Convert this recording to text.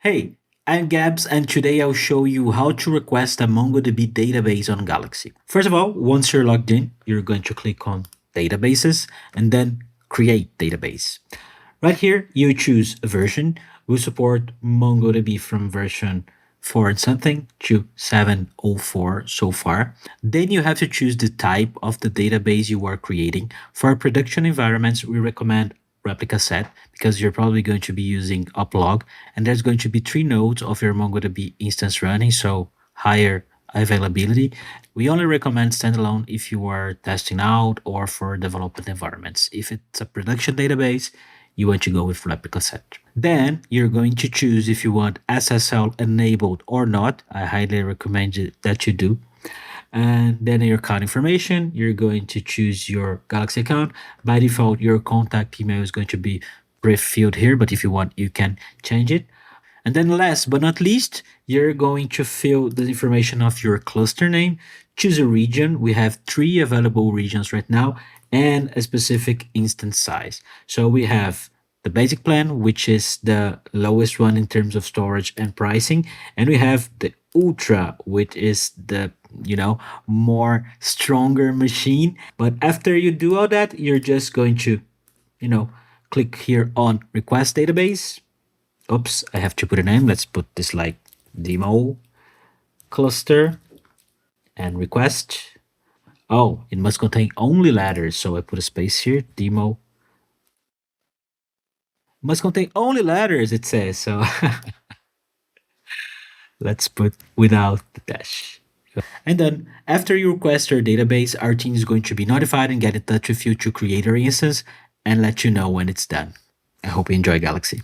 Hey, I'm Gabs, and today I'll show you how to request a MongoDB database on Galaxy. First of all, once you're logged in, you're going to click on Databases and then Create Database. Right here, you choose a version. We support MongoDB from version 4 and something to 704 so far. Then you have to choose the type of the database you are creating. For production environments, we recommend replica set because you're probably going to be using uplog, and there's going to be 3 nodes of your MongoDB instance running, so higher availability. We only recommend standalone if you are testing out or for development environments. If it's a production database, you want to go with replica set. Then you're going to choose if you want SSL enabled or not. I highly recommend that you do. And then in your account information, you're going to choose your Galaxy account. By default, your contact email is going to be pre-filled here, but if you want, you can change it. And then last but not least, you're going to fill the information of your cluster name, choose a region. We have 3 available regions right now, and a specific instance size. So we have the basic plan, which is the lowest one in terms of storage and pricing. And we have the ultra, which is the more stronger machine. But after you do all that, you're just going to click here on request database. Oops, I have to put a name. Let's put this like demo cluster and request. Oh, it must contain only letters. So I put a space here. Demo must contain only letters, it says. So let's put without the dash. And then after you request your database, our team is going to be notified and get in touch with you to create your instance and let you know when it's done. I hope you enjoy Galaxy.